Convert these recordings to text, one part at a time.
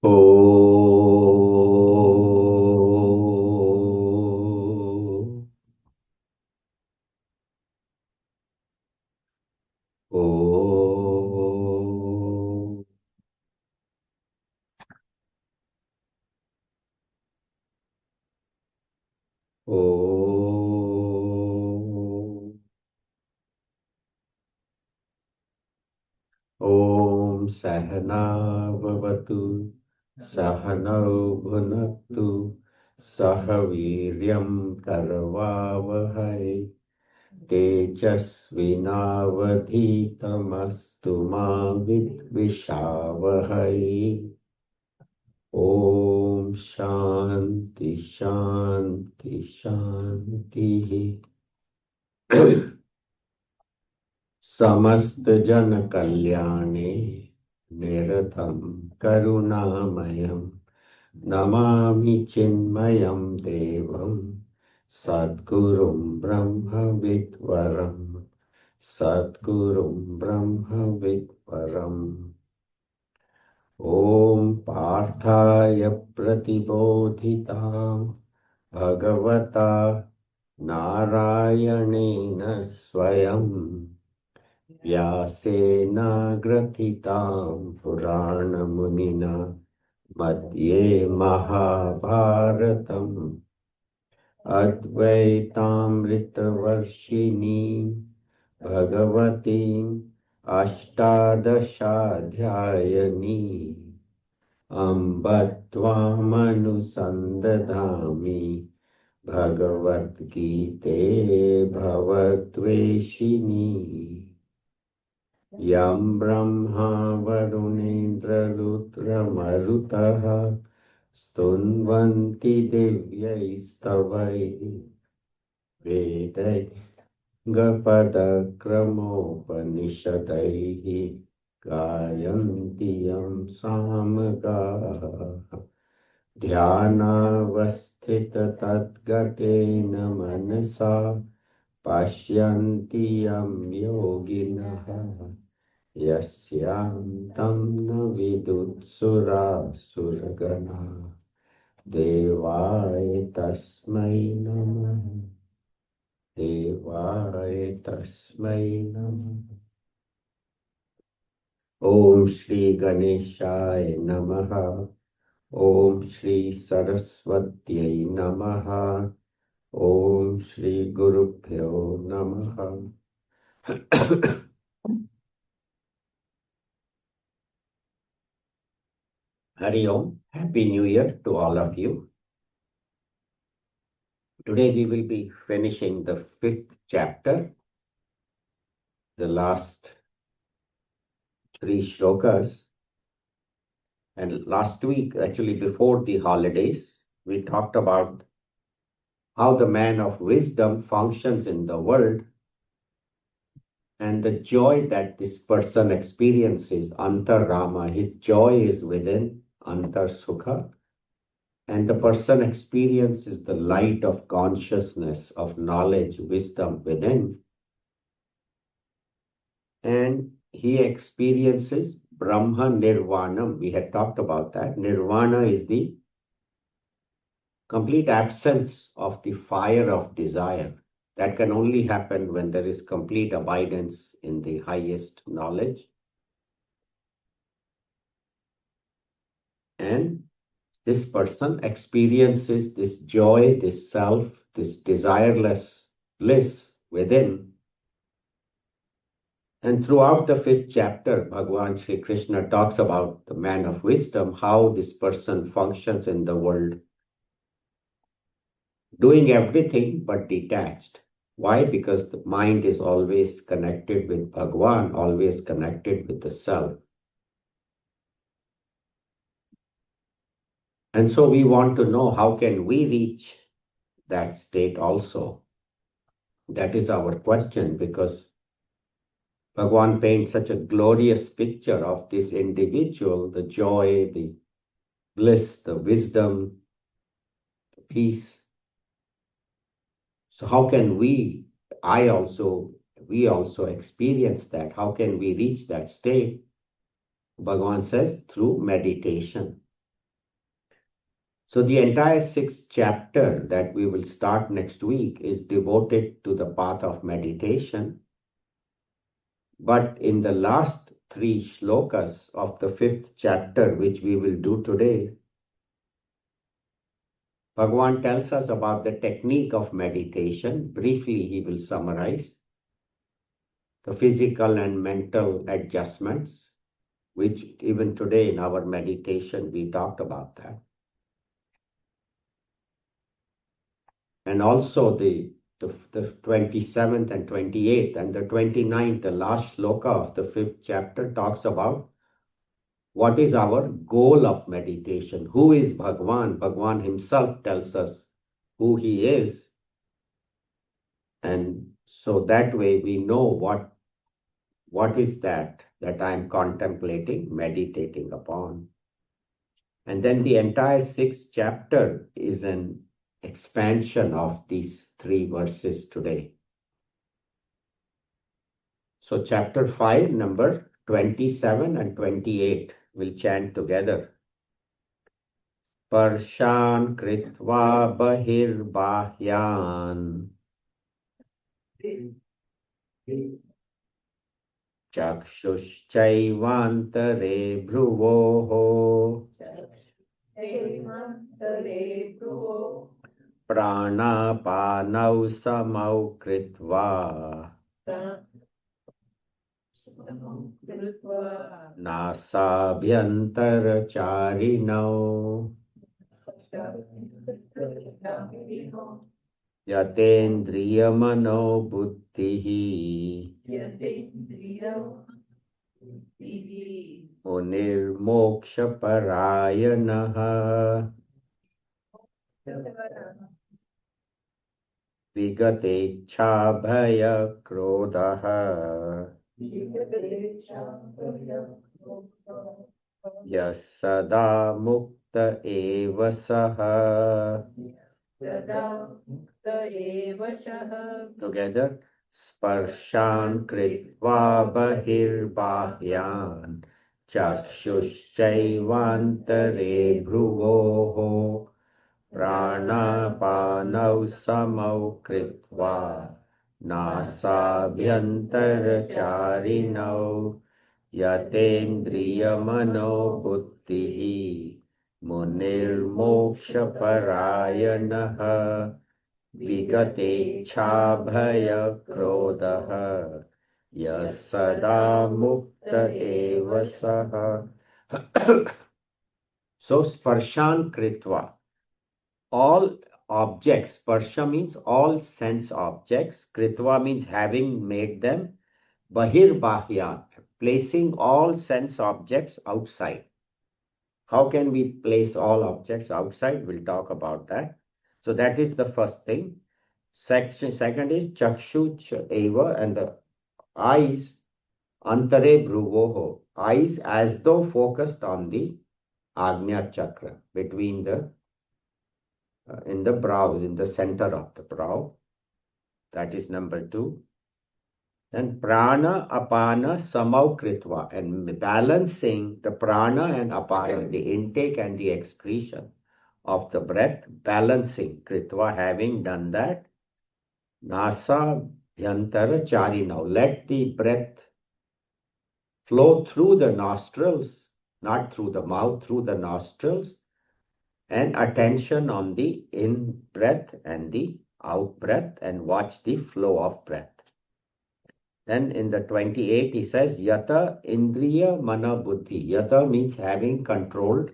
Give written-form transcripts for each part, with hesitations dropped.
Oh, oh, oh. Om Sahana Vavatu Sahanau Bhunaktu Sahaviryam Karavavahai Tejasvinavadhitamastu ma vidvishavahai. Om Shanti Shanti Shanti. समस्त जन कल्याणे निरतं करुणामयं नमामि चिन्मयं देवं सद्गुरुं ब्रह्मविद्वरं सद्गुरुं ब्रह्मविद्वरम् ॐ पार्थाय प्रतिबोधितां भगवता नारायणेन स्वयं व्यासेन ग्रथितां पुराणमुनिना मध्ये महाभारतम् अद्वैतामृतवर्षिणीं भगवतीम् अष्टादशाध्यायिनीम् अम्ब त्वामनुसन्दधामि भगवद्गीते भवद्वेषिणी यं ब्रह्मा वरुणेन्द्ररुद्रमरुतः स्तुन्वन्ति दिव्यैस्तवैः वेदैः गपदक्रमोपनिषदैः गायन्ति यं सामगाः ध्यानावस्थिततद्गतेन मनसा पश्यन्ति यं योगिनः यस्यान्तं न विदुत्सुरासुरगणा देवाय तस्मै नमः देवाय तस्मै नमः। ॐ श्री गणेशाय नमः। ॐ श्री सरस्वत्यै नमः। ॐ श्री गुरुभ्यो नमः। Hari Om. Happy New Year to all of you. Today we will be finishing the 5th chapter, the last 3 shlokas. And last week, actually before the holidays, we talked about how the man of wisdom functions in the world and the joy that this person experiences, Antar Rama. His joy is within, Antar Sukha. And the person experiences the light of consciousness, of knowledge, wisdom within. And he experiences Brahma Nirvanam. We had talked about that. Nirvana is the complete absence of the fire of desire. That can only happen when there is complete abidance in the highest knowledge. And this person experiences this joy, this self, this desireless bliss within. And throughout the 5th chapter, Bhagavan Sri Krishna talks about the man of wisdom, how this person functions in the world, doing everything but detached. Why? Because the mind is always connected with Bhagavan, always connected with the self. And so we want to know how can we reach that state also. That is our question, because Bhagavan paints such a glorious picture of this individual, the joy, the bliss, the wisdom, the peace. So how can we also experience that? How can we reach that state? Bhagavan says through meditation. So the entire sixth chapter that we will start next week is devoted to the path of meditation. But in the last three shlokas of the fifth chapter, which we will do today, Bhagavan tells us about the technique of meditation. Briefly, he will summarize the physical and mental adjustments, which even today in our meditation, we talked about that. And also the 27th and 28th and the 29th, the last sloka of the fifth chapter talks about what is our goal of meditation. Who is Bhagavan? Bhagavan himself tells us who he is. And so that way we know what is that I'm contemplating, meditating upon. And then the entire sixth chapter is an expansion of these three verses today. So chapter 5, number 27 and 28 will chant together. Parshan kritva bahirbahyan Chakshushchaivantare bhruvoho Pranapanau samau kritva Nasabhyantarcharinau Yatendriyamano buddhihi Munirmokshaparayanah Vigatechhabhaya krodha Yasada mukta eva saha. Together. Sparshan kritva bahirbahyan Chakshushchaivantare bhruvoho Pranapanau samau kritva Nasabhyantarcharinau Yatendriyamano buddhihi Munirmokshaparayanah Vigatechhabhaya krodha Yasada mukta eva saha. So sparshan kritva, all objects, sparsha means all sense objects, kritva means having made them, bahirbahya, placing all sense objects outside. How can we place all objects outside? We'll talk about that. So that is the first thing. Second is chakshu eva, and the eyes, antare bhruvoho, eyes as though focused on the Agnya chakra, between the in the brows, in the center of the brow. That is number 2. Then prana apana samau kritva, and balancing the prana and apana, the intake and the excretion of the breath, balancing kritva, having done that. Nasa bhyantara chari, now let the breath flow through the nostrils, not through the mouth, through the nostrils, and attention on the in breath and the out breath, and watch the flow of breath. Then in the 28 he says yata indriya mana buddhi. Yata means having controlled,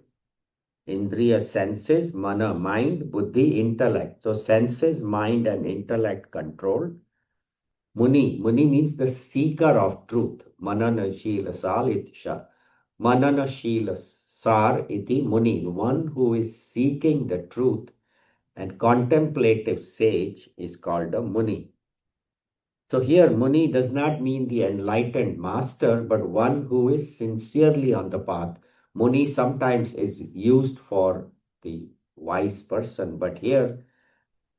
indriya senses, mana mind, buddhi intellect. So senses, mind and intellect controlled. Muni means the seeker of truth. Manana shila sal itisha. Manana shila sar iti muni, one who is seeking the truth, and contemplative sage is called a muni. So here muni does not mean the enlightened master, but one who is sincerely on the path. Muni sometimes is used for the wise person, but here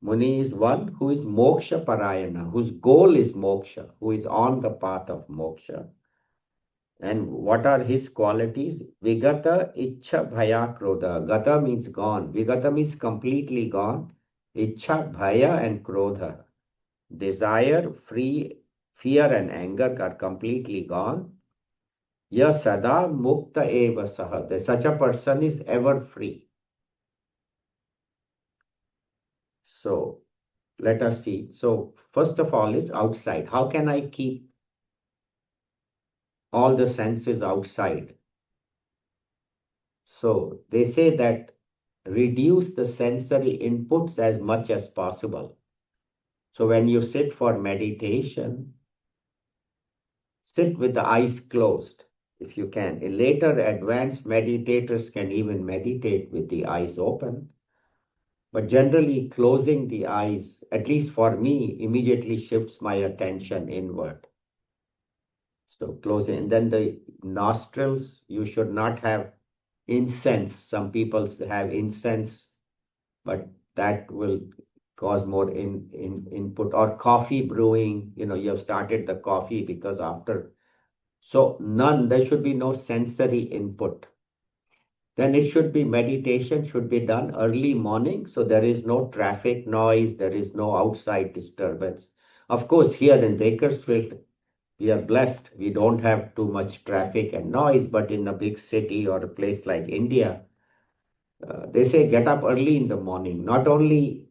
muni is one who is moksha parayana, whose goal is moksha, who is on the path of moksha. And what are his qualities? Vigata, Ichha, Bhaya, Krodha. Gata means gone. Vigata means completely gone. Ichha, Bhaya, and Krodha. Desire, fear, and anger are completely gone. Ya sada mukta eva saha. Such a person is ever free. So let us see. So first of all is outside. How can I keep all the senses outside? So they say that reduce the sensory inputs as much as possible. So when you sit for meditation, sit with the eyes closed if you can. Later, advanced meditators can even meditate with the eyes open. But generally, closing the eyes, at least for me, immediately shifts my attention inward. So closing, and then the nostrils, you should not have incense. Some people have incense, but that will cause more input. Or coffee brewing, you have started the coffee because after. So there should be no sensory input. Then it should be meditation should be done early morning. So there is no traffic noise. There is no outside disturbance. Of course, here in Bakersfield, we are blessed. We don't have too much traffic and noise, but in a big city or a place like India, they say get up early in the morning, not only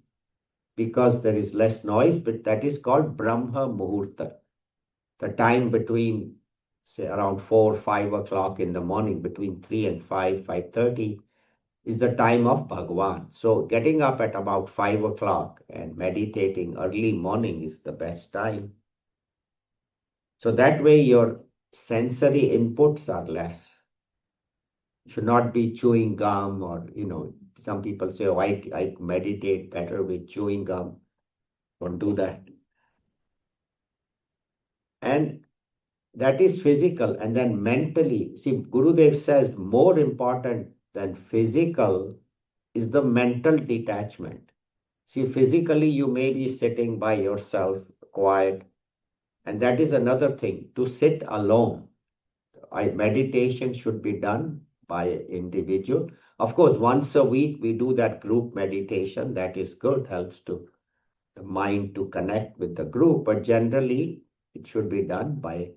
because there is less noise, but that is called Brahma Muhurta, the time between, say, around 4, 5 o'clock in the morning, between 3 and 5, 5:30 is the time of Bhagwan. So getting up at about 5 o'clock and meditating early morning is the best time. So that way your sensory inputs are less. You should not be chewing gum or, some people say, oh, I meditate better with chewing gum. Don't do that. And that is physical. And then mentally, see, Gurudev says more important than physical is the mental detachment. See, physically, you may be sitting by yourself, quiet. And that is another thing, to sit alone. Meditation should be done by individual. Of course, once a week we do that group meditation. That is good, helps to the mind to connect with the group. But generally, it should be done by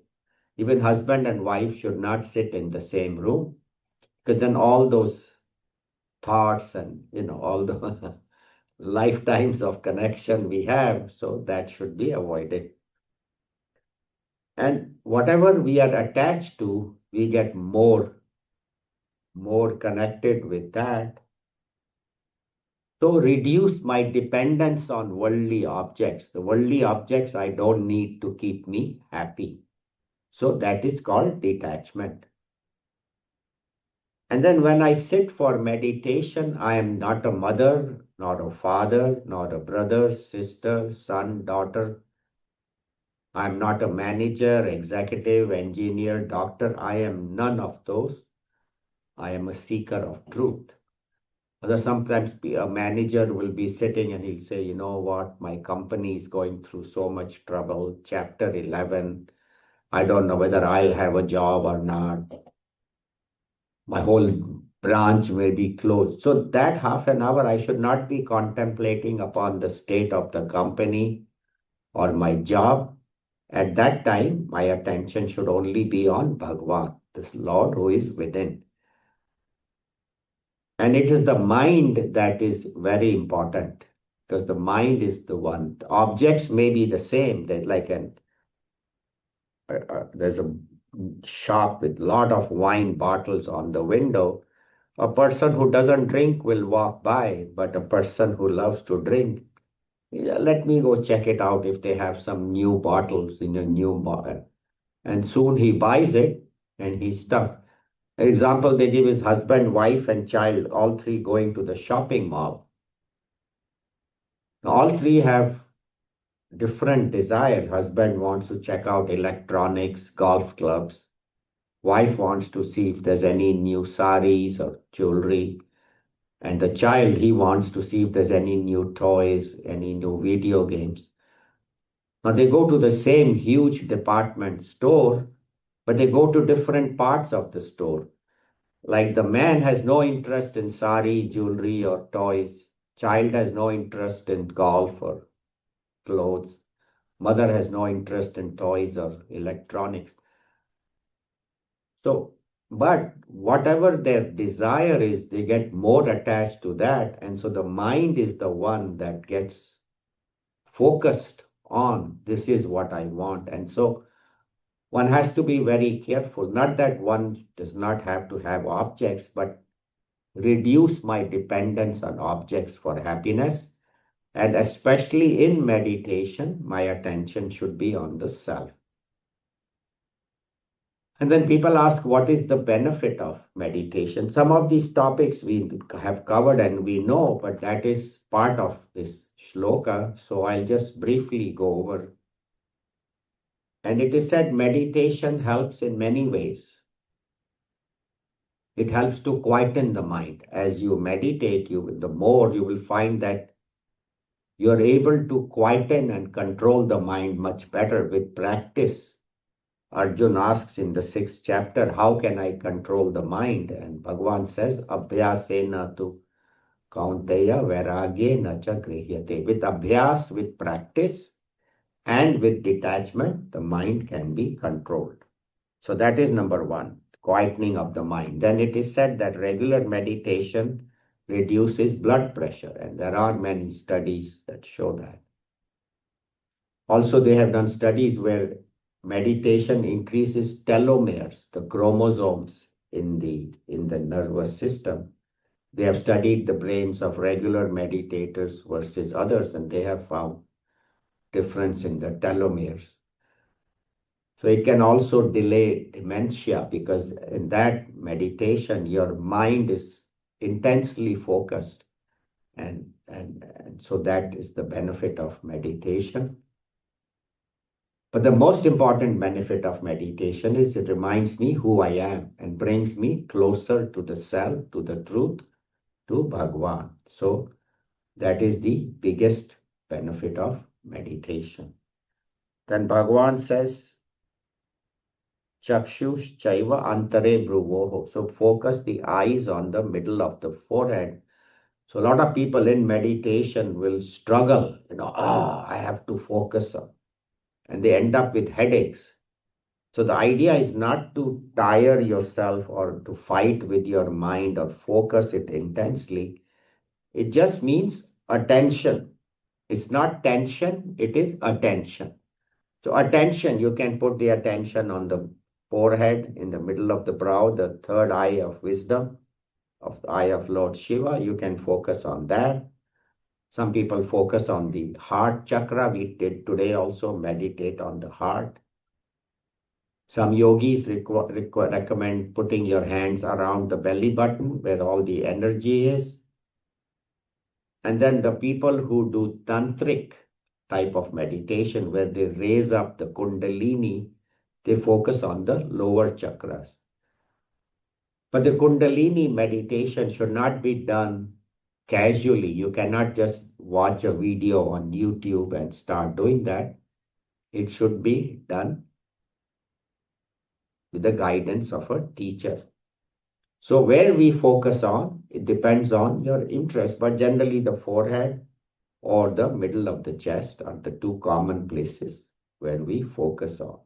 even husband and wife should not sit in the same room, because then all those thoughts and all the lifetimes of connection we have, so that should be avoided. And whatever we are attached to, we get more connected with that. So reduce my dependence on worldly objects. The worldly objects I don't need to keep me happy. So that is called detachment. And then when I sit for meditation, I am not a mother, not a father, not a brother, sister, son, daughter. I am not a manager, executive, engineer, doctor. I am none of those. I am a seeker of truth. Although sometimes a manager will be sitting and he'll say, you know what, my company is going through so much trouble, chapter 11. I don't know whether I'll have a job or not. My whole branch may be closed. So that half an hour, I should not be contemplating upon the state of the company or my job. At that time, my attention should only be on Bhagwan, this Lord who is within. And it is the mind that is very important, because the mind is the one. The objects may be the same. That like there's a shop with lot of wine bottles on the window. A person who doesn't drink will walk by, but a person who loves to drink, yeah, let me go check it out if they have some new bottles in a new bottle. And soon he buys it and he's stuck. Example, they give his husband, wife, and child, all three going to the shopping mall. All three have different desires. Husband wants to check out electronics, golf clubs. Wife wants to see if there's any new saris or jewelry. And the child, he wants to see if there's any new toys, any new video games. Now they go to the same huge department store, but they go to different parts of the store. Like the man has no interest in sari, jewelry, or toys. Child has no interest in golf or clothes. Mother has no interest in toys or electronics. So, but whatever their desire is, they get more attached to that. And so the mind is the one that gets focused on this is what I want. And so one has to be very careful. Not that one does not have to have objects, but reduce my dependence on objects for happiness. And especially in meditation, my attention should be on the self. And then people ask, what is the benefit of meditation? Some of these topics we have covered and we know, but that is part of this shloka. So I'll just briefly go over. And it is said meditation helps in many ways. It helps to quieten the mind. As you meditate, the more you will find that you're able to quieten and control the mind much better with practice. Arjun asks in the 6th chapter, how can I control the mind? And Bhagavan says, abhyasena tu kaunteya vairagyena cha grihyate. With abhyas, with practice, and with detachment, the mind can be controlled. So that is number one, quietening of the mind. Then it is said that regular meditation reduces blood pressure, and there are many studies that show that. Also, they have done studies where meditation increases telomeres, the chromosomes in the nervous system. They have studied the brains of regular meditators versus others, and they have found difference in the telomeres. So it can also delay dementia, because in that meditation, your mind is intensely focused. And so that is the benefit of meditation. But the most important benefit of meditation is it reminds me who I am and brings me closer to the self, to the truth, to Bhagwan. So that is the biggest benefit of meditation. Then Bhagwan says, Chakshush chaiva antare bhruvoho. So focus the eyes on the middle of the forehead. So a lot of people in meditation will struggle, I have to focus on. And they end up with headaches. So the idea is not to tire yourself or to fight with your mind or focus it intensely. It just means attention. It's not tension, it is attention. So attention, you can put the attention on the forehead, in the middle of the brow, the third eye of wisdom, of the eye of Lord Shiva. You can focus on that. Some people focus on the heart chakra. We did today also meditate on the heart. Some yogis recommend putting your hands around the belly button where all the energy is. And then the people who do tantric type of meditation, where they raise up the kundalini, they focus on the lower chakras. But the kundalini meditation should not be done casually. You cannot just watch a video on YouTube and start doing that. It should be done with the guidance of a teacher. So where we focus on, it depends on your interest, but generally the forehead or the middle of the chest are the two common places where we focus on.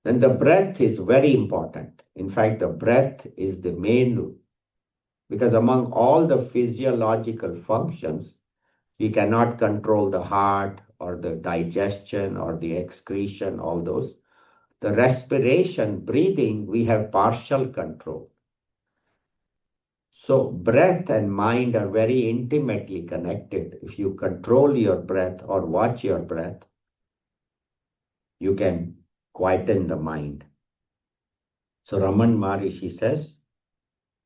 Then the breath is very important. In fact, the breath is the main, because among all the physiological functions, we cannot control the heart or the digestion or the excretion, all those. The respiration, breathing, we have partial control. So breath and mind are very intimately connected. If you control your breath or watch your breath, you can quieten the mind. So Raman Maharishi says,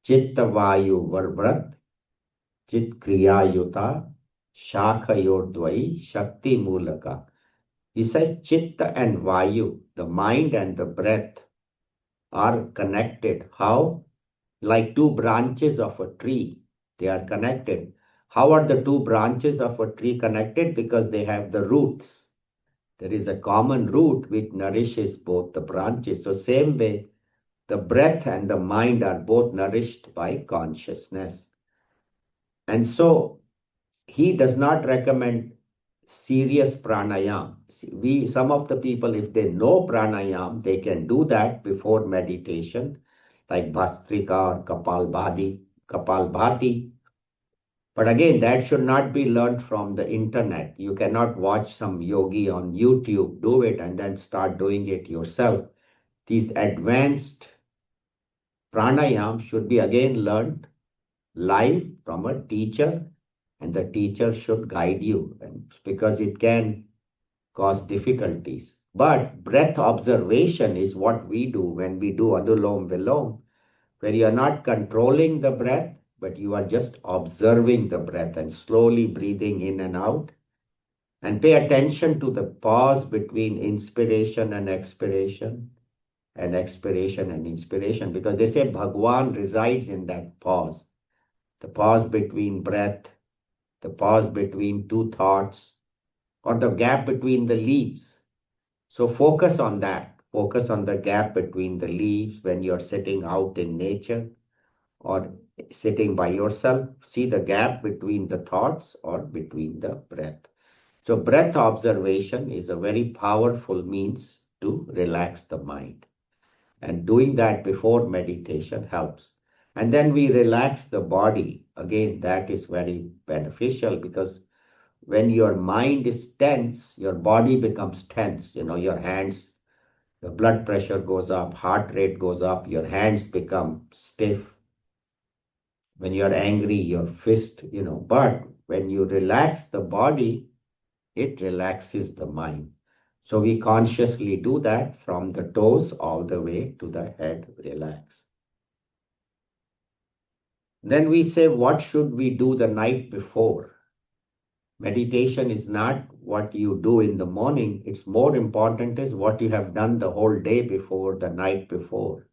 Chitta Vayu Varvrat, Chit Kriya Yuta, Shakha Yordvai, Shakti Mulaka. He says Chitta and Vayu, the mind and the breath, are connected. How? Like two branches of a tree, they are connected. How are the two branches of a tree connected? Because they have the roots. There is a common root which nourishes both the branches. So same way, the breath and the mind are both nourished by consciousness. And so he does not recommend serious pranayam. Some of the people, if they know pranayam, they can do that before meditation, like Bhastrika or Kapalbhati. But again, that should not be learned from the internet. You cannot watch some yogi on YouTube, do it, and then start doing it yourself. These advanced pranayam should be again learned live from a teacher, and the teacher should guide you, and because it can cause difficulties. But breath observation is what we do when we do Anulom Vilom, where you are not controlling the breath, but you are just observing the breath and slowly breathing in and out. And pay attention to the pause between inspiration and expiration and inspiration, because they say Bhagwan resides in that pause. The pause between breath, the pause between two thoughts, or the gap between the leaves. So focus on that. Focus on the gap between the leaves when you're sitting out in nature or sitting by yourself. See the gap between the thoughts or between the breath. So breath observation is a very powerful means to relax the mind. And doing that before meditation helps. And then we relax the body. Again, that is very beneficial, because when your mind is tense, your body becomes tense. Your hands, the blood pressure goes up, heart rate goes up, your hands become stiff. When you're angry, your fist, but when you relax the body, it relaxes the mind. So we consciously do that from the toes all the way to the head, relax. Then we say, what should we do the night before? Meditation is not what you do in the morning. It's more important is what you have done the whole day before, the night before.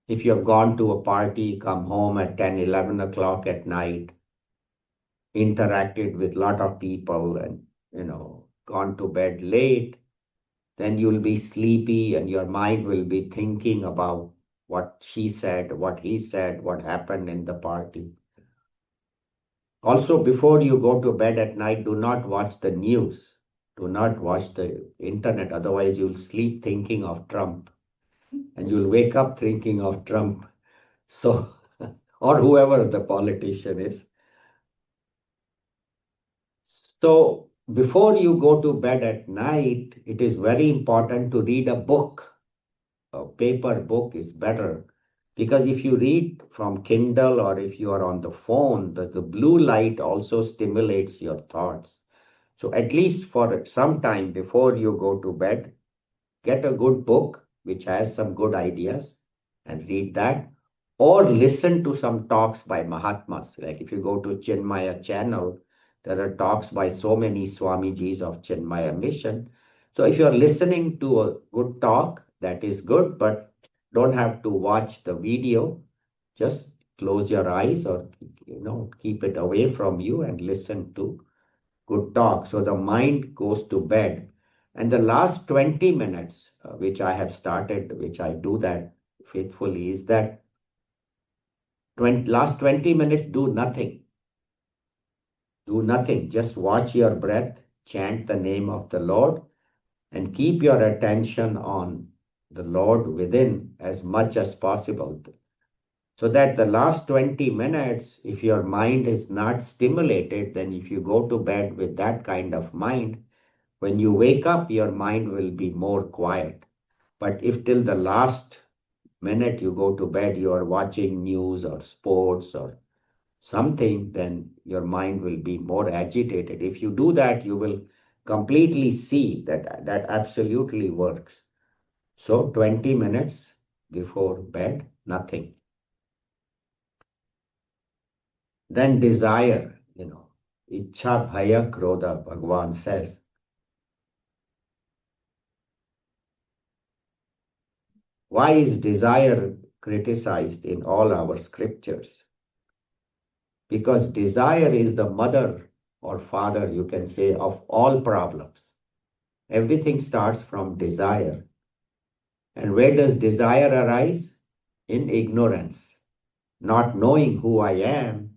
If you have gone to a party, come home at 10, 11 o'clock at night, interacted with a lot of people and, gone to bed late, then you'll be sleepy and your mind will be thinking about what she said, what he said, what happened in the party. Also, before you go to bed at night, do not watch the news. Do not watch the internet. Otherwise, you'll sleep thinking of Trump and you'll wake up thinking of Trump. So, or whoever the politician is. So, before you go to bed at night, it is very important to read a book. A paper book is better, because if you read from Kindle or if you are on the phone, the blue light also stimulates your thoughts. So at least for some time before you go to bed, get a good book which has some good ideas and read that, or listen to some talks by Mahatmas. Like if you go to Chinmaya channel, there are talks by so many Swamijis of Chinmaya mission. So if you're listening to a good talk, that is good, but don't have to watch the video. Just close your eyes or keep it away from you and listen to good talk. So the mind goes to bed. And the last 20 minutes, which I have started, which I do that faithfully, is that last 20 minutes, do nothing. Do nothing. Just watch your breath, chant the name of the Lord, and keep your attention on the Lord within as much as possible. So that the last 20 minutes, if your mind is not stimulated, then if you go to bed with that kind of mind, when you wake up, your mind will be more quiet. But if till the last minute you go to bed, you are watching news or sports or something, then your mind will be more agitated. If you do that, you will completely see that absolutely works. So 20 minutes before bed, nothing. Then desire, Ichha Bhaya Krodha, Bhagavan says. Why is desire criticized in all our scriptures? Because desire is the mother or father, you can say, of all problems. Everything starts from desire. And where does desire arise? In ignorance, not knowing who I am.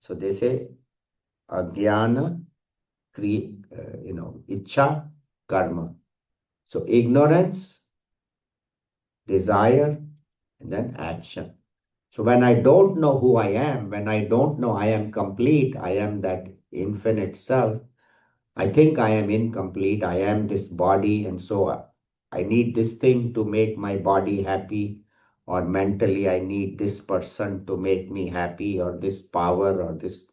So they say, ajnana, ichcha, karma. So ignorance, desire, and then action. So when I don't know who I am, when I don't know I am complete, I am that infinite self, I think I am incomplete, I am this body, and so I need this thing to make my body happy, or mentally I need this person to make me happy, or this power, or this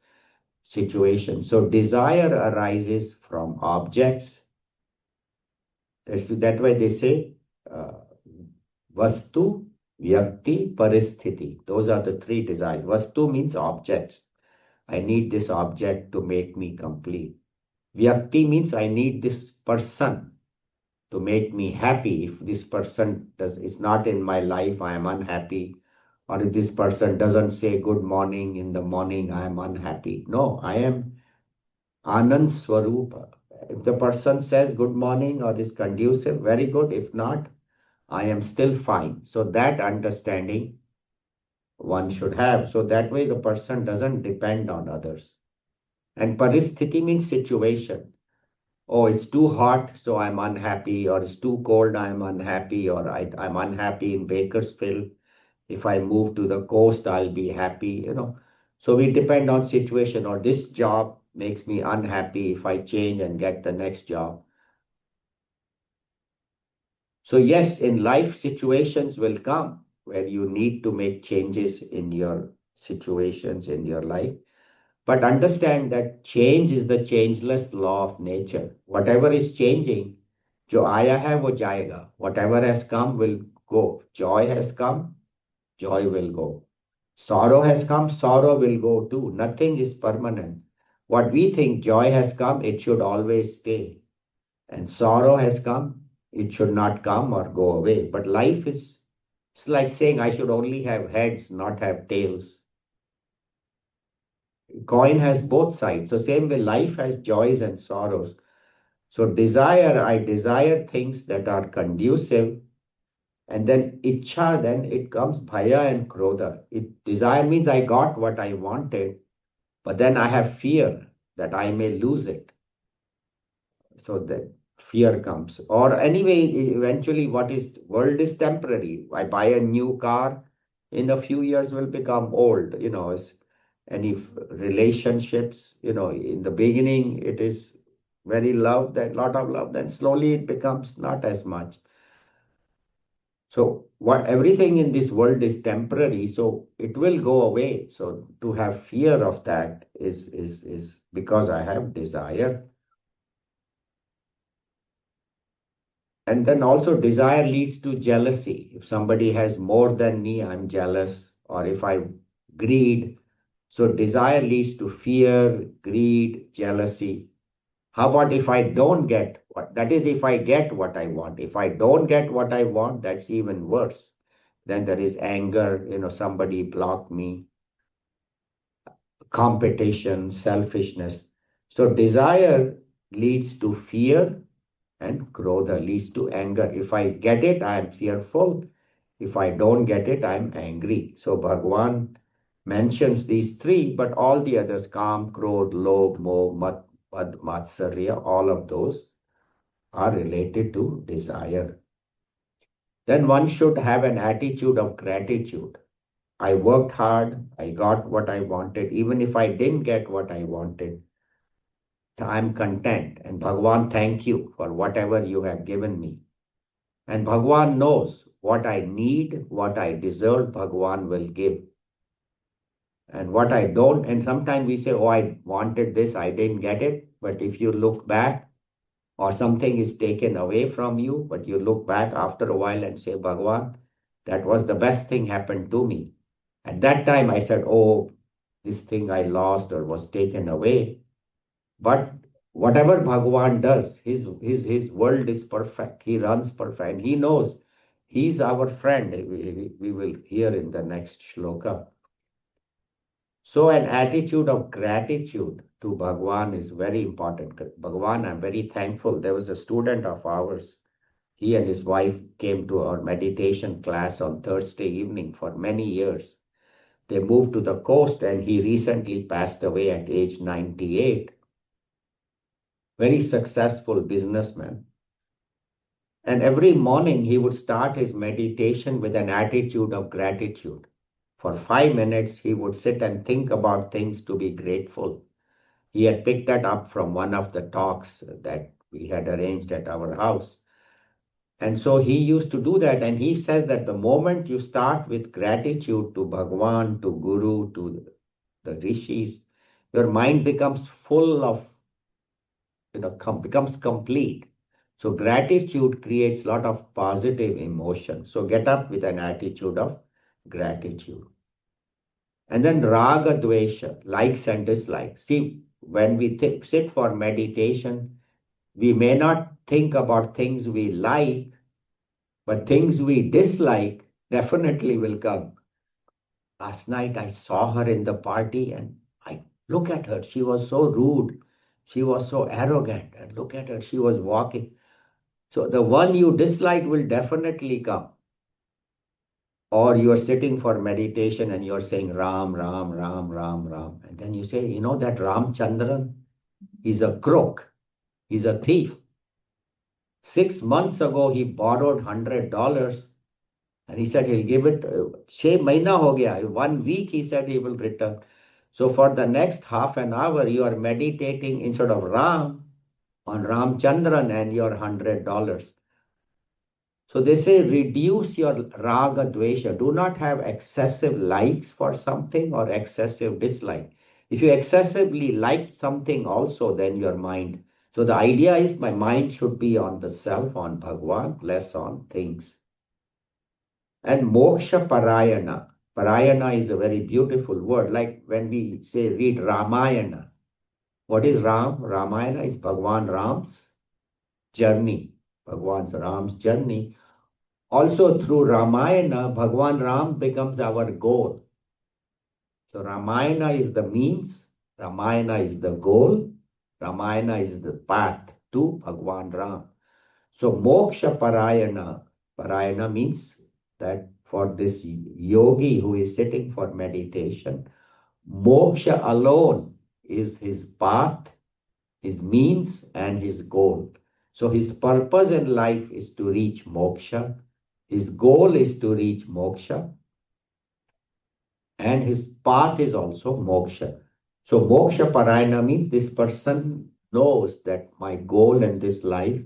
situation. So desire arises from objects. That way they say Vastu, Vyakti, Paristhiti. Those are the three desires. Vastu means objects. I need this object to make me complete. Vyakti means I need this person to make me happy. If this person is not in my life, I am unhappy. Or if this person doesn't say good morning in the morning, I am unhappy. No, I am Anand Swarupa. If the person says good morning or is conducive, very good. If not, I am still fine. So that understanding one should have. So that way the person doesn't depend on others. And paristhiti means situation. Oh, it's too hot, so I'm unhappy, or it's too cold, I'm unhappy, or I'm unhappy in Bakersfield. If I move to the coast, I'll be happy. So we depend on situation, or this job makes me unhappy if I change and get the next job. So yes, in life situations will come where you need to make changes in your situations in your life. But understand that change is the changeless law of nature. Whatever is changing, जो आया है वो जाएगा. Whatever has come will go. Joy has come, joy will go. Sorrow has come, sorrow will go too. Nothing is permanent. What we think joy has come, it should always stay. And sorrow has come, it should not come or go away. But life is, it's like saying I should only have heads, not have tails. Coin has both sides. So same way life has joys and sorrows. So desire, I desire things that are conducive. And then ichha, then it comes bhaya and krodha. Desire means I got what I wanted, but then I have fear that I may lose it. So that fear comes. Or anyway, eventually what is world is temporary. I buy a new car, in a few years will become old, any relationships, in the beginning it is very love, then lot of love, then slowly it becomes not as much. So what everything in this world is temporary, so it will go away. So to have fear of that is because I have desire. And then also desire leads to jealousy. If somebody has more than me, I'm jealous. Or if I greed, so desire leads to fear, greed, jealousy. How about if I don't get what? That is, if I get what I want. If I don't get what I want, that's even worse. Then there is anger, somebody blocked me, competition, selfishness. So desire leads to fear and krodha leads to anger. If I get it, I am fearful. If I don't get it, I'm angry. So Bhagwan mentions these three, but all the others, Kam, Krodh, Lobh, Moh, Mad, Matsarya, all of those are related to desire. Then one should have an attitude of gratitude. I worked hard, I got what I wanted. Even if I didn't get what I wanted, I'm content. And Bhagwan, thank you for whatever you have given me. And Bhagwan knows what I need, what I deserve, Bhagwan will give. And what I don't, and sometimes we say, oh, I wanted this, I didn't get it. But if you look back, or something is taken away from you, but you look back after a while and say, Bhagwan, that was the best thing happened to me. At that time, I said, oh, this thing I lost or was taken away. But whatever Bhagwan does, his world is perfect. He runs perfect. And he knows he's our friend. We will hear in the next shloka. So an attitude of gratitude to Bhagwan is very important. Bhagwan, I'm very thankful. There was a student of ours. He and his wife came to our meditation class on Thursday evening for many years. They moved to the coast and he recently passed away at age 98. Very successful businessman. And every morning he would start his meditation with an attitude of gratitude. For 5 minutes, he would sit and think about things to be grateful. He had picked that up from one of the talks that we had arranged at our house. And so he used to do that. And he says that the moment you start with gratitude to Bhagwan, to Guru, to the rishis, your mind becomes full of, becomes complete. So gratitude creates a lot of positive emotion. So get up with an attitude of gratitude. And then raga dvesha, likes and dislikes. See, when we sit for meditation, we may not think about things we like, but things we dislike definitely will come. Last night I saw her in the party and I look at her. She was so rude. She was so arrogant. And look at her. She was walking. So the one you dislike will definitely come. Or you are sitting for meditation and you're saying Ram, Ram, Ram, Ram, Ram. And then you say, you know that Ramchandran is a crook. He's a thief. 6 months ago, he borrowed $100 and he said he'll give it. 6 mahina ho gaya. 1 week he said he will return. So for the next half an hour, you are meditating instead of Ram on Ramchandran and your $100. So they say reduce your raga dvesha. Do not have excessive likes for something or excessive dislike. If you excessively like something also, then your mind. So the idea is my mind should be on the self, on Bhagwan, less on things. And moksha parayana. Parayana is a very beautiful word. Like when we say read Ramayana. What is Ram? Ramayana is Bhagwan Ram's journey. Bhagwan's Ram's journey. Also through Ramayana, Bhagwan Ram becomes our goal. So Ramayana is the means, Ramayana is the goal, Ramayana is the path to Bhagwan Ram. So Moksha Parayana, Parayana means that for this yogi who is sitting for meditation, Moksha alone is his path, his means and his goal. So his purpose in life is to reach moksha. His goal is to reach moksha. And his path is also moksha. So moksha parayana means this person knows that my goal in this life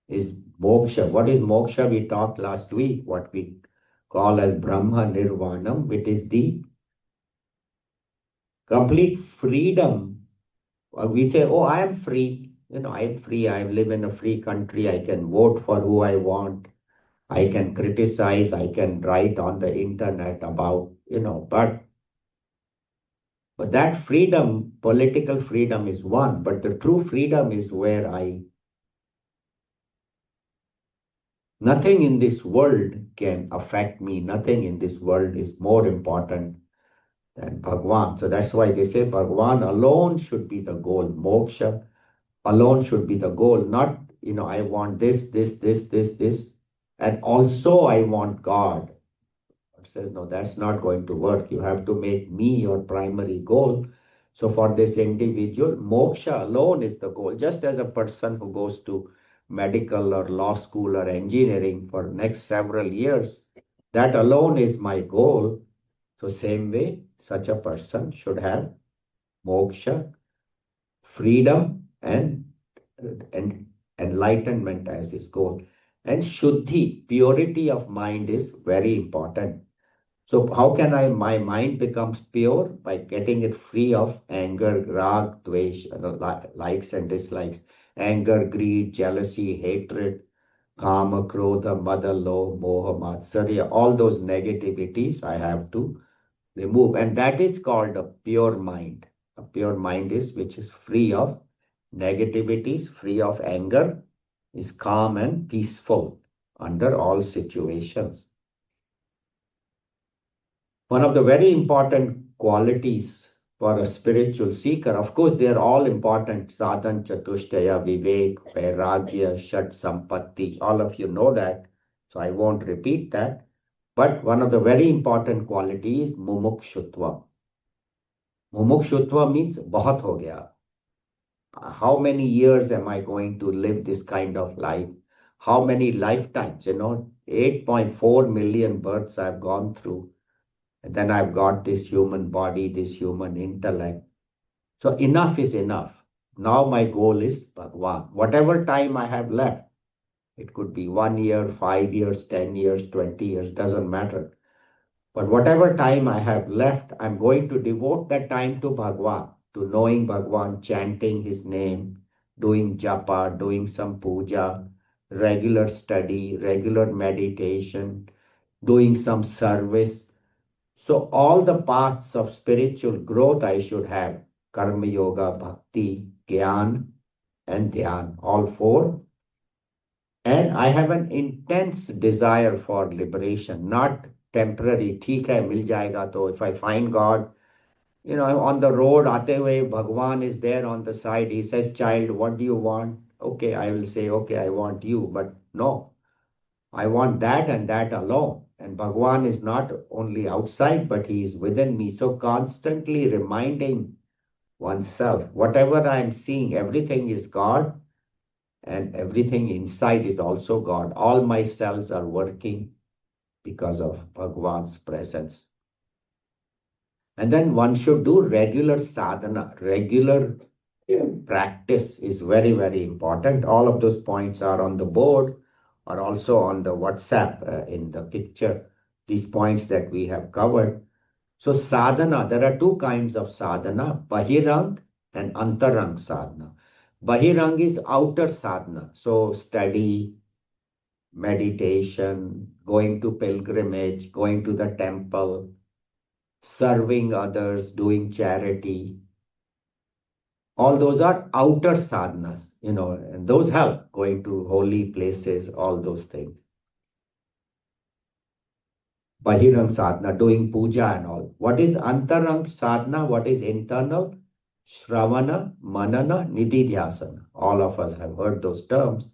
is moksha. What is moksha? We talked last week, what we call as Brahma Nirvanam, which is the complete freedom. We say, oh, I am free. I am free. I live in a free country. I can vote for who I want. I can criticize. I can write on the internet about, but that freedom, political freedom is one, but the true freedom is where nothing in this world can affect me. Nothing in this world is more important than Bhagwan. So that's why they say Bhagwan alone should be the goal. Moksha alone should be the goal, not, I want this, and also I want God. It says, no, that's not going to work. You have to make me your primary goal. So for this individual, moksha alone is the goal. Just as a person who goes to medical or law school or engineering for next several years, that alone is my goal. So same way, such a person should have moksha, freedom, and enlightenment as his goal. And shuddhi, purity of mind is very important. So how can my mind becomes pure? By getting it free of anger, rag, dvesh, likes and dislikes, anger, greed, jealousy, hatred, kama, krodha, mada, lo, moha, matsarya, all those negativities I have to remove. And that is called a pure mind. A pure mind is which is free of negativities, free of anger, is calm and peaceful under all situations. One of the very important qualities for a spiritual seeker. Of course, they are all important. Sadhan, Chatushtaya, Vivek, Vairagya, Shat Sampatti. All of you know that. So I won't repeat that. But one of the very important qualities is Mumukshutva. Mumukshutva means बहुत हो गया. How many years am I going to live this kind of life? How many lifetimes? 8.4 million births I've gone through. And then I've got this human body, this human intellect. So enough is enough. Now my goal is Bhagwan. Whatever time I have left, it could be 1 year, 5 years, 10 years, 20 years, doesn't matter. But whatever time I have left, I'm going to devote that time to Bhagwan, to knowing Bhagwan, chanting his name, doing japa, doing some puja, regular study, regular meditation, doing some service. So all the paths of spiritual growth I should have, karma yoga, bhakti, gyan, and dhyan, all four. And I have an intense desire for liberation, not temporary. ठीक है, मिल जाएगा तो. If I find God, on the road, आते हुए, Bhagwan is there on the side. He says, child, what do you want? Okay, I will say, okay, I want you. But no, I want that and that alone. And Bhagwan is not only outside, but he is within me. So constantly reminding oneself, whatever I am seeing, everything is God. And everything inside is also God. All my cells are working because of Bhagwan's presence. And then one should do regular sadhana. Regular practice is very, very important. All of those points are on the board, are also on the WhatsApp in the picture. These points that we have covered. So sadhana, there are two kinds of sadhana, Bahirang and Antarang sadhana. Bahirang is outer sadhana, so study, meditation, going to pilgrimage, going to the temple, serving others, doing charity. All those are outer sadhanas, and those help, going to holy places, all those things. Bahirang sadhana, doing puja and all. What is Antarang sadhana? What is internal? Shravana, Manana, Nididhyasana. All of us have heard those terms.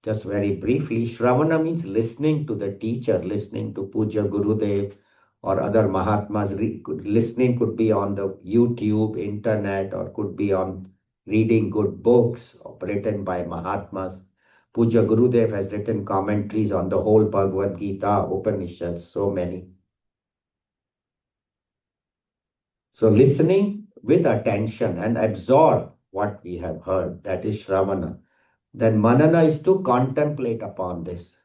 Just very briefly, Shravana means listening to the teacher, listening to Puja Gurudev or other Mahatmas. Listening could be on the YouTube, internet, or could be on reading good books written by Mahatmas. Puja Gurudev has written commentaries on the whole Bhagavad Gita, Upanishads, so many. So listening with attention and absorb what we have heard, that is Shravana. Then Manana is to contemplate upon this.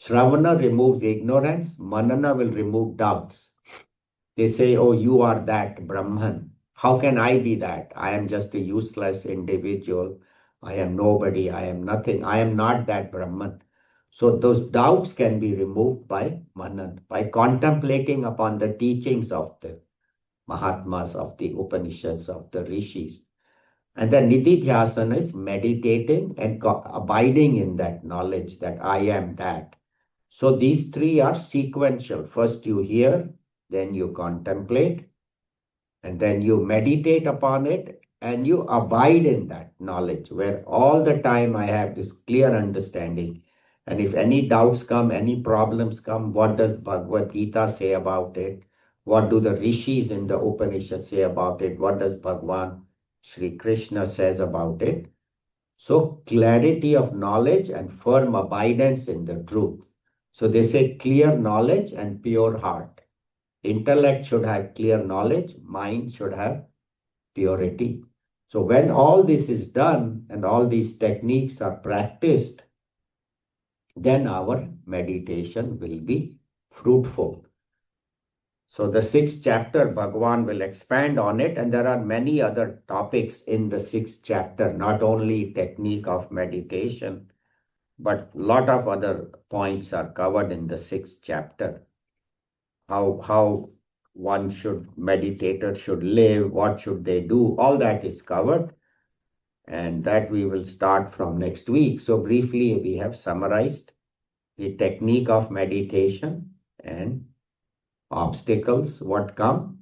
Shravana removes ignorance, Manana will remove doubts. They say, oh, you are that Brahman. How can I be that? I am just a useless individual. I am nobody. I am nothing. I am not that Brahman. So those doubts can be removed by Manan, by contemplating upon the teachings of the Mahatmas, of the Upanishads, of the Rishis. And then Nididhyasana is meditating and abiding in that knowledge that I am that. So these three are sequential. First you hear, then you contemplate, and then you meditate upon it, and you abide in that knowledge, where all the time I have this clear understanding. And if any doubts come, any problems come, what does Bhagavad Gita say about it? What do the Rishis in the Upanishad say about it? What does Bhagwan Sri Krishna says about it? So clarity of knowledge and firm abidance in the truth. So they say clear knowledge and pure heart. Intellect should have clear knowledge, mind should have purity. So when all this is done and all these techniques are practiced, then our meditation will be fruitful. So the 6th chapter, Bhagwan will expand on it, and there are many other topics in the 6th chapter, not only technique of meditation, but a lot of other points are covered in the 6th chapter. How one meditator should live, what should they do, all that is covered. And that we will start from next week. So briefly, we have summarized the technique of meditation and obstacles, what come,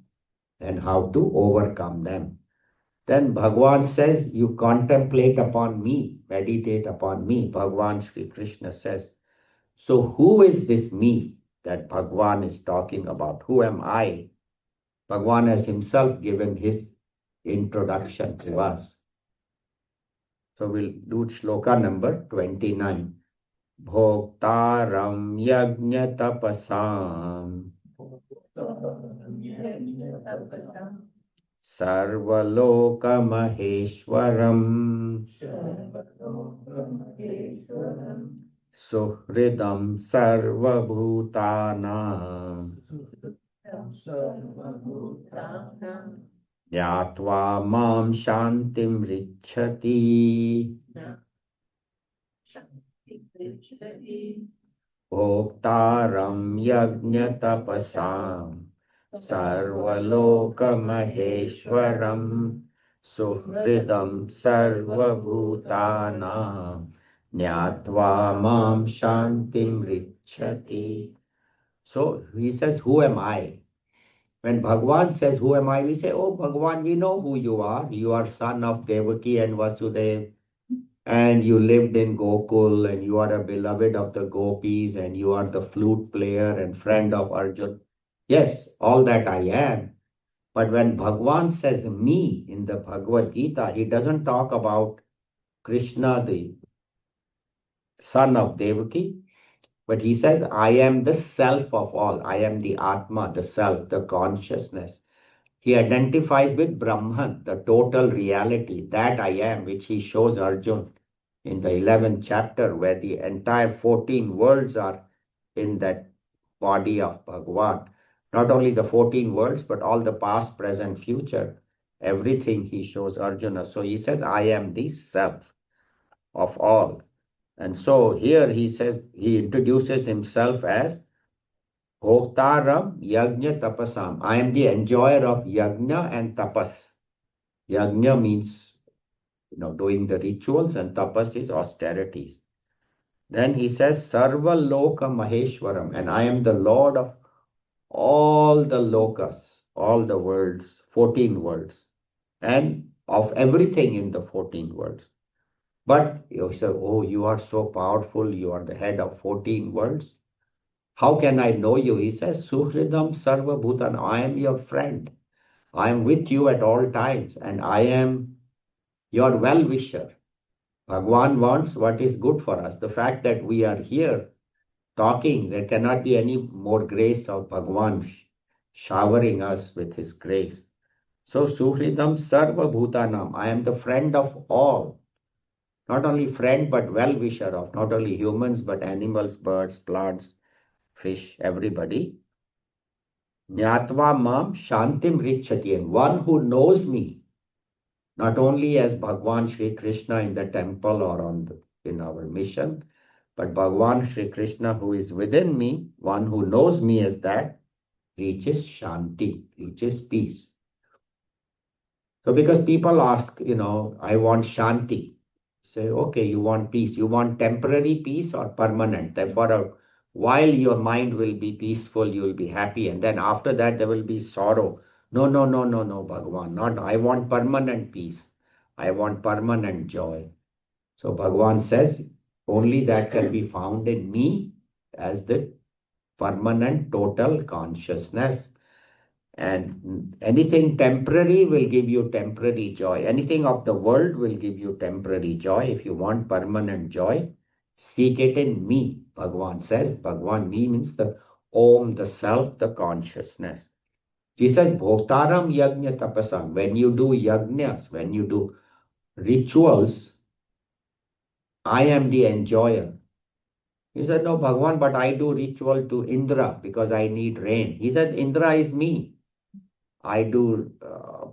and how to overcome them. Then Bhagwan says, you contemplate upon me, meditate upon me. Bhagwan Sri Krishna says, so who is this me that Bhagwan is talking about? Who am I? Bhagwan has himself given his introduction to us. So we'll do shloka number 29. Bhoktaram yajna tapasam sarvaloka maheshwaram suhridam sarvabhutanam Yatva mam shantim richati Bhoktaram yajna tapasam Sarvaloka maheshwaram Suhridam sarvabhutanam Nyatva mam shantim richati. So he says, who am I? When Bhagwan says, who am I? We say, oh Bhagwan, we know who you are. You are son of Devaki and Vasudev, and you lived in Gokul, and you are a beloved of the gopis, and you are the flute player and friend of Arjun. Yes, all that I am. But when Bhagwan says me in the Bhagavad Gita, he doesn't talk about Krishna, the son of Devaki, but he says, I am the self of all. I am the Atma, the self, the consciousness. He identifies with Brahman, the total reality, that I am, which he shows Arjun in the 11th chapter, where the entire 14 worlds are in that body of Bhagwan. Not only the 14 worlds, but all the past, present, future, everything he shows Arjuna. So he says, I am the self of all. And so here he says, he introduces himself as Bhoktaram Yajna Tapasam. I am the enjoyer of Yajna and Tapas. Yajna means, doing the rituals, and Tapas is austerities. Then he says, Sarva Loka Maheshwaram, and I am the Lord of all the lokas, all the worlds, 14 worlds, and of everything in the 14 worlds. But you say, oh, you are so powerful, you are the head of 14 worlds. How can I know you? He says, Suhridam Sarva Bhutan, I am your friend. I am with you at all times, and I am your well-wisher. Bhagwan wants what is good for us. The fact that we are here talking, there cannot be any more grace of Bhagwan showering us with his grace. So, Suhridam Sarva Bhutanam, I am the friend of all. Not only friend, but well-wisher of not only humans, but animals, birds, plants, fish, everybody. Nyatva mam shantim richati, and one who knows me, not only as Bhagwan Sri Krishna in the temple or in our mission, but Bhagwan Sri Krishna who is within me, one who knows me as that, reaches shanti, reaches peace. So because people ask, I want shanti. Say, okay, you want peace. You want temporary peace or permanent? For a while your mind will be peaceful, you will be happy, and then after that there will be sorrow. No, no, no, no, no, Bhagwan. Not I want permanent peace. I want permanent joy. So Bhagwan says, only that can be found in me as the permanent total consciousness. And anything temporary will give you temporary joy. Anything of the world will give you temporary joy. If you want permanent joy, seek it in me, Bhagwan says. Bhagwan, me means the Om, the self, the consciousness. He says, Bhoktaram yajna tapasam. When you do yajnas, when you do rituals, I am the enjoyer. He said, no, Bhagwan, but I do ritual to Indra because I need rain. He said, Indra is me. I do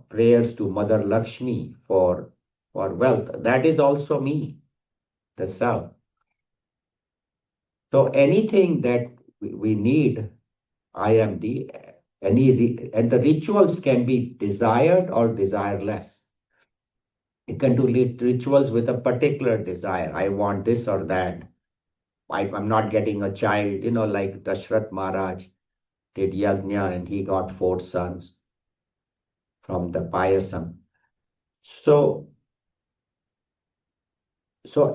prayers to Mother Lakshmi for wealth. That is also me, the self. So anything that we need, I am and the rituals can be desired or desireless. You can do rituals with a particular desire. I want this or that. I'm not getting a child, like Dashrath Maharaj did yajna and he got 4 sons. from the payasam. So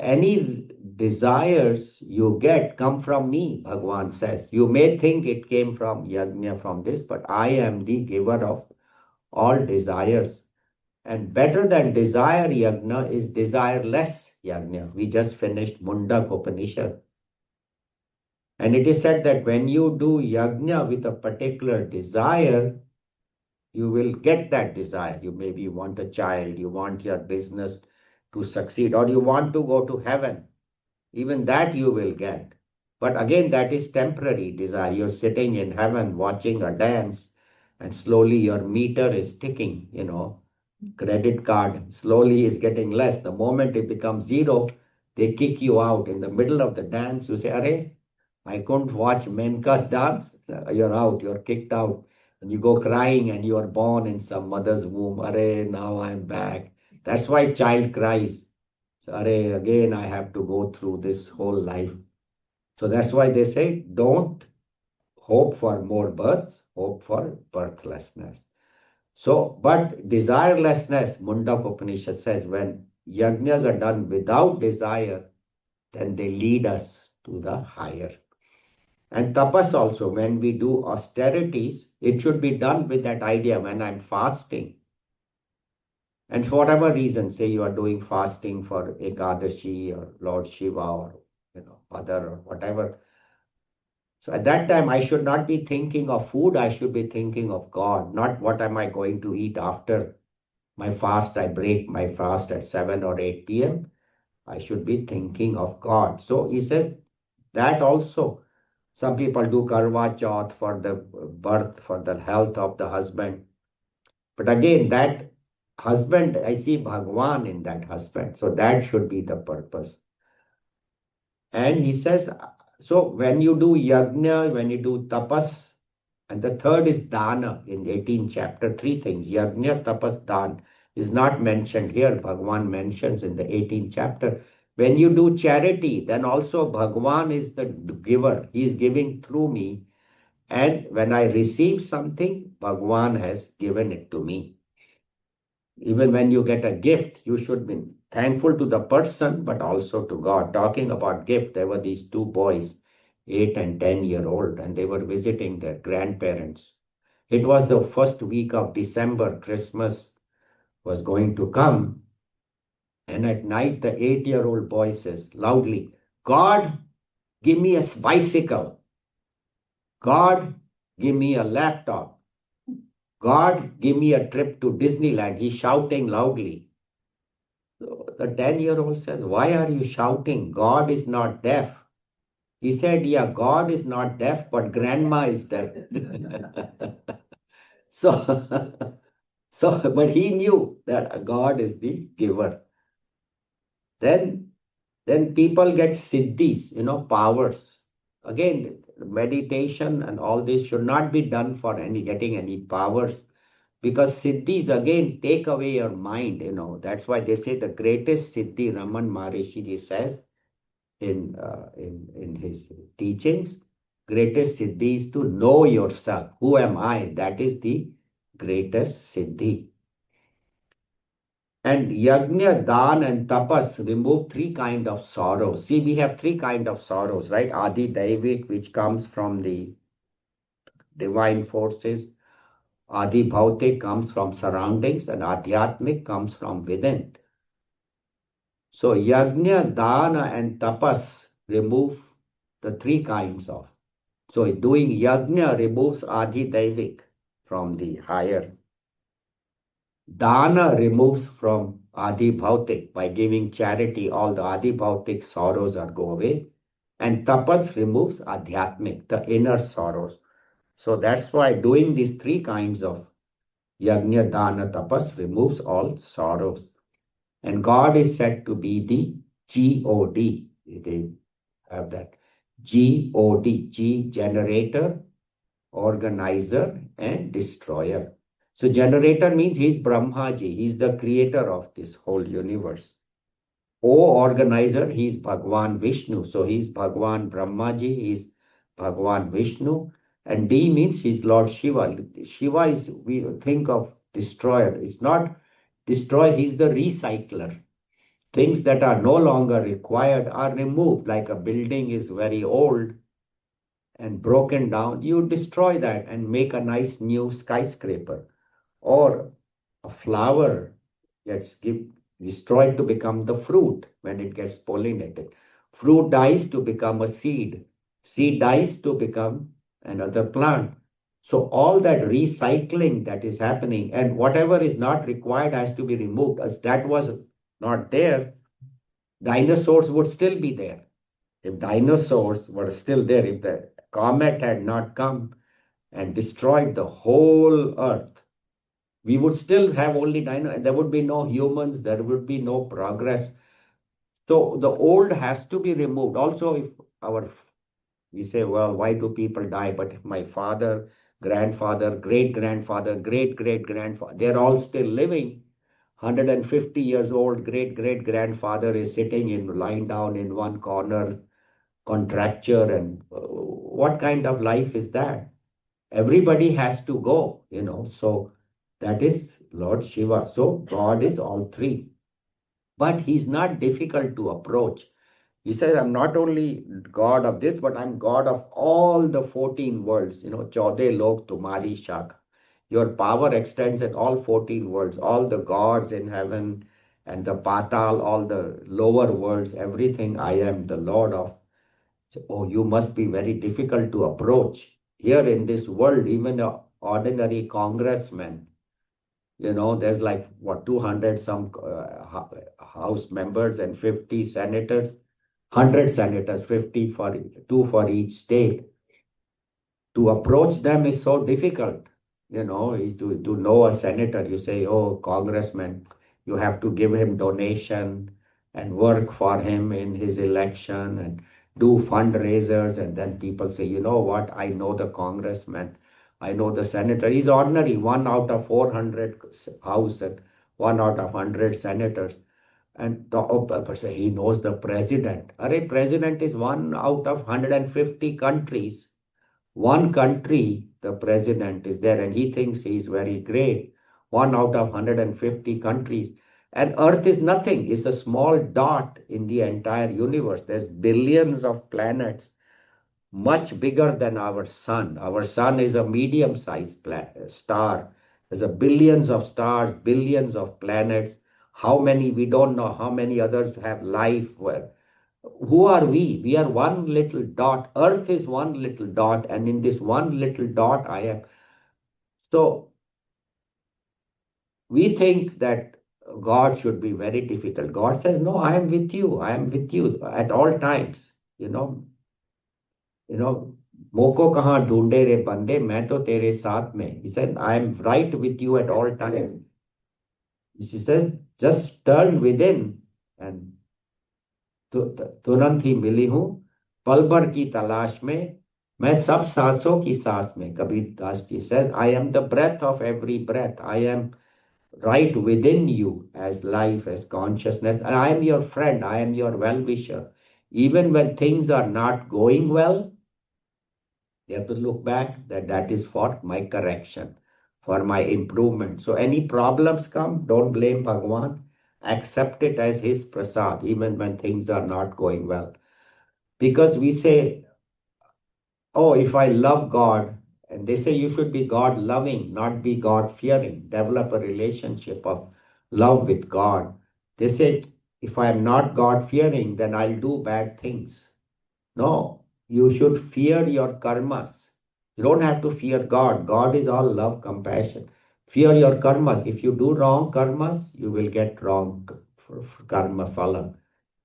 any desires you get come from me, Bhagavan says. You may think it came from yajna, from this, but I am the giver of all desires. And better than desire yajna is desireless yajna. We just finished Mundak Upanishad. And it is said that when you do yajna with a particular desire, you will get that desire. You maybe want a child, you want your business to succeed, or you want to go to heaven. Even that you will get. But again, that is temporary desire. You're sitting in heaven watching a dance, and slowly your meter is ticking, credit card slowly is getting less. The moment it becomes zero, they kick you out. In the middle of the dance, you say, Arey, I couldn't watch Menka's dance. You're out, you're kicked out. And you go crying and you are born in some mother's womb. Arey, now I'm back. That's why child cries. So, Arey, again, I have to go through this whole life. So that's why they say, don't hope for more births, hope for birthlessness. So, but desirelessness, Mundak Upanishad says, when yajnas are done without desire, then they lead us to the higher. And tapas also, when we do austerities, it should be done with that idea. When I'm fasting, and for whatever reason, say you are doing fasting for Ekadashi or Lord Shiva or Mother or whatever. So at that time, I should not be thinking of food. I should be thinking of God, not what am I going to eat after my fast. I break my fast at 7 or 8 p.m. I should be thinking of God. So he says that also. Some people do Karwa Chauth for the birth, for the health of the husband. But again, that husband, I see Bhagwan in that husband. So that should be the purpose. And he says, so when you do yajna, when you do tapas, and the third is dana in 18th chapter, three things, yajna, tapas, dan, is not mentioned here. Bhagwan mentions in the 18th chapter. When you do charity, then also Bhagwan is the giver. He is giving through me. And when I receive something, Bhagwan has given it to me. Even when you get a gift, you should be thankful to the person, but also to God. Talking about gift, there were these two boys, 8 and 10-year-old, and they were visiting their grandparents. It was the first week of December. Christmas was going to come. And at night, the 8-year-old boy says loudly, God, give me a bicycle. God, give me a laptop. God, give me a trip to Disneyland. He's shouting loudly. So the 10-year-old says, why are you shouting? God is not deaf. He said, yeah, God is not deaf, but grandma is deaf. So, but he knew that God is the giver. Then people get siddhis, powers. Again, meditation and all this should not be done for getting any powers, because siddhis again take away your mind. That's why they say the greatest siddhi, Raman Maharishi says in his teachings, greatest siddhi is to know yourself. Who am I? That is the greatest siddhi. And yajna, dan, and tapas remove three kinds of sorrows. See, we have three kinds of sorrows, right? Adi Daivik, which comes from the divine forces. Adi Bhautik comes from surroundings, and Adhyatmik comes from within. So yajna, dana, and tapas remove the three kinds of. So doing yajna removes Adi Daivik from the higher. Dana removes from Adi Bhautik. By giving charity, all the Adi Bhautik sorrows are go away. And tapas removes Adhyatmik, the inner sorrows. So that's why doing these three kinds of yajna, dana, tapas removes all sorrows. And God is said to be the God. They have that. God, G, generator, organizer, and destroyer. So generator means he's Brahmaji, he's the creator of this whole universe. O, organizer, he's Bhagwan Vishnu. So he's Bhagwan Brahmaji, he's Bhagwan Vishnu. And D means he's Lord Shiva. Shiva is, we think of destroyer. It's not destroy, he's the recycler. Things that are no longer required are removed. Like a building is very old and broken down, you destroy that and make a nice new skyscraper. Or a flower gets destroyed to become the fruit when it gets pollinated. Fruit dies to become a seed. Seed dies to become another plant. So all that recycling that is happening, and whatever is not required has to be removed. If that was not there, dinosaurs would still be there. If dinosaurs were still there, if the comet had not come and destroyed the whole earth, we would still have only dinosaurs. There would be no humans, there would be no progress. So the old has to be removed. Also, if we say, well, why do people die? But if my father, grandfather, great grandfather, great great grandfather, they're all still living. 150 years old, great great grandfather is sitting in, lying down in one corner, contracture, and what kind of life is that? Everybody has to go, so that is Lord Shiva. So God is all three, but he's not difficult to approach. He says, I'm not only God of this, but I'm God of all the 14 worlds. 14 log tumhari shakha. Your power extends in all 14 worlds, all the gods in heaven and the patal, all the lower worlds, everything I am the Lord of. Oh, you must be very difficult to approach. Here in this world, even the ordinary congressman, there's like, what, 200 some House members and 50 senators, 100 senators, 50 for two for each state. To approach them is so difficult. To know a senator, you say, oh, congressman, you have to give him donation and work for him in his election and do fundraisers. And then people say, you know what, I know the congressman, I know the senator. He's ordinary, one out of 400 House and one out of 100 senators. And say he knows the president. Array, president is one out of 150 countries. One country, the president is there and he thinks he's very great. One out of 150 countries. And Earth is nothing. It's a small dot in the entire universe. There's billions of planets, much bigger than our sun. Our sun is a medium-sized star. There's a billions of stars, billions of planets. How many, we don't know. How many others have life? Who are we? We are one little dot. Earth is one little dot, and in this one little dot, I am. So we think that God should be very difficult. God says, no, I am with you. I am with you at all times. Moko kahan dhoonde re bande, main to tere saath mein. He said, I am right with you at all times. He says, just turn within and तुरंत ही मिली हूं पल भर की तलाश में मैं सब सांसों की सांस में Kabir Das ji says I am the breath of every breath. I am right within you as life, as consciousness, and I am your friend. I am your well-wisher. Even when things are not going well, you have to look back that is for my correction, for my improvement. So any problems come, don't blame Bhagwan. Accept it as his prasad, even when things are not going well. Because we say, oh, if I love God, and they say you should be God loving, not be God fearing, develop a relationship of love with God. They say, if I am not God fearing, then I'll do bad things. No, you should fear your karmas. You don't have to fear God. God is all love, compassion. Fear your karmas. If you do wrong karmas, you will get wrong karma phala.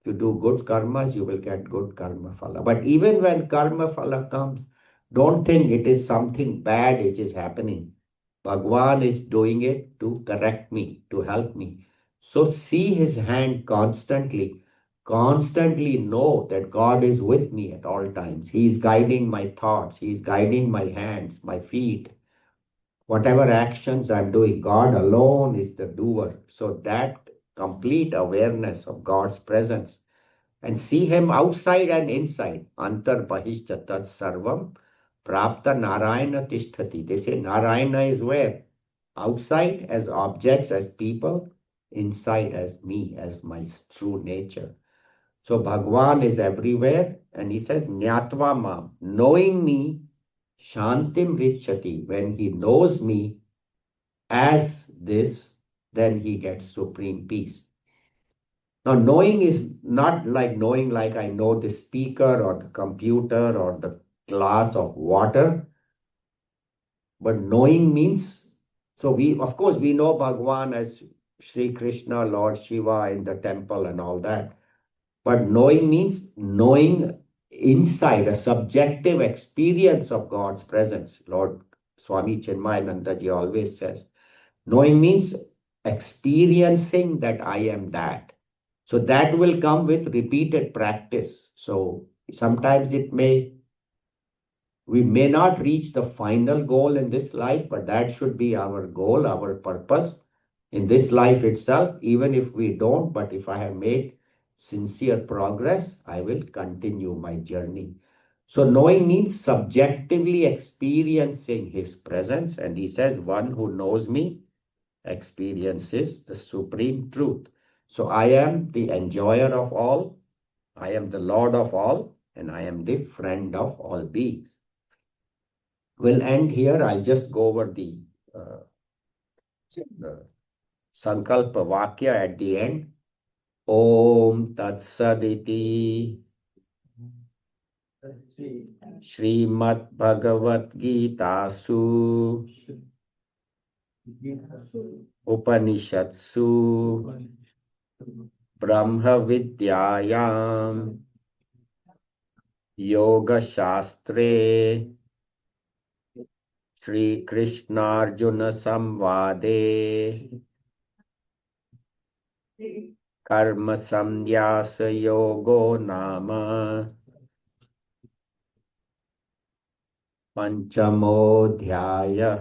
If you do good karmas, you will get good karma phala. But even when karma phala comes, don't think it is something bad which is happening. Bhagwan is doing it to correct me, to help me. So see his hand constantly. Constantly know that God is with me at all times. He is guiding my thoughts. He is guiding my hands, my feet. Whatever actions I'm doing, God alone is the doer. So that complete awareness of God's presence and see him outside and inside. Antar bahishcha tat sarvam prapta narayana tishtati. They say Narayana is where? outside as objects, as people, inside as me, as my true nature. So Bhagwan is everywhere, and he says, Nyatva mam, knowing me, Shantim Richati, when he knows me as this, then he gets supreme peace. Now, knowing is not like knowing like I know the speaker or the computer or the glass of water, but knowing means, so we, of course, we know Bhagwan as Sri Krishna, Lord Shiva in the temple and all that. But knowing means knowing inside, a subjective experience of God's presence. Lord Swami Chinmayananda ji always says, knowing means experiencing that I am that. So that will come with repeated practice. So sometimes we may not reach the final goal in this life, but that should be our goal, our purpose in this life itself. Even if we don't, but if I have made sincere progress, I will continue my journey. So knowing means subjectively experiencing his presence. And he says, one who knows me experiences the supreme truth. So I am the enjoyer of all, I am the Lord of all, and I am the friend of all beings. We'll end here. I'll just go over the Sankalpa Vakya at the end. Om Tat Saditi Srimad Bhagavad Gita Su Upanishatsu Brahma Vidyayam Yoga Shastre Shri Krishna Arjuna Samvade Karma Samyasa Yogo Nama Panchamodhyaya.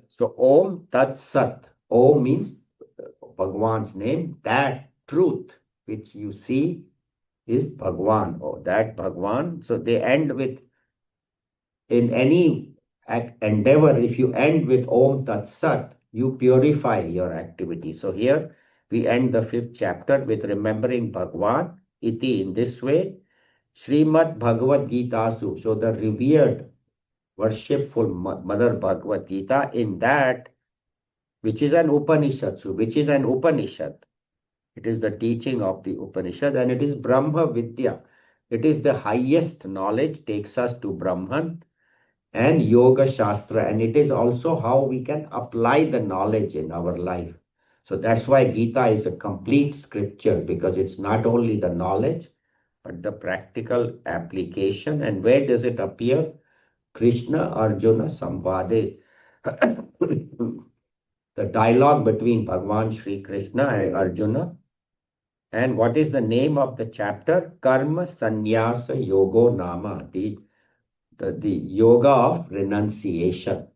So Om Tat Sat. Om means Bhagwan's name. That truth which you see is Bhagwan. Oh, that Bhagwan. So they end with, in any endeavor, if you end with Om Tat Sat, you purify your activity. So here we end the 5th chapter with remembering Bhagwan, iti, in this way, Srimad Bhagavad Gita Su. So the revered, worshipful Mother Bhagavad Gita, in that, which is an Upanishad. So which is an Upanishad? It is the teaching of the Upanishad, and it is Brahma Vidya. It is the highest knowledge, takes us to Brahman, and Yoga Shastra, and it is also how we can apply the knowledge in our life. So that's why Gita is a complete scripture, because it's not only the knowledge, but the practical application. And where does it appear? Krishna Arjuna Samvade. The dialogue between Bhagwan Sri Krishna and Arjuna. And what is the name of the chapter? Karma Sannyasa Yogo Nama, the yoga of renunciation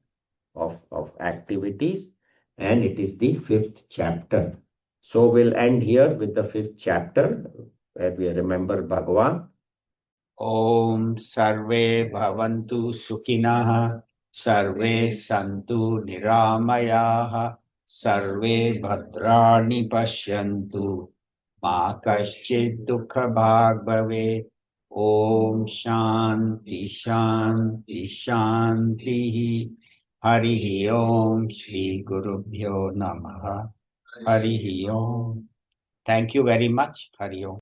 of activities, and it is the 5th chapter. So we'll end here with the 5th chapter, where we remember Bhagavan. Om Sarve Bhavantu Sukhinah, Sarve Santu Niramayaha, Sarve Bhadrani Pashyantu, Ma Kaschid Dukha Bhag Bhave. Om Shanti Shanti Shanti. Harihi Om Shri Gurubhyo Namaha. Harihi Om. Thank you very much. Hari Om.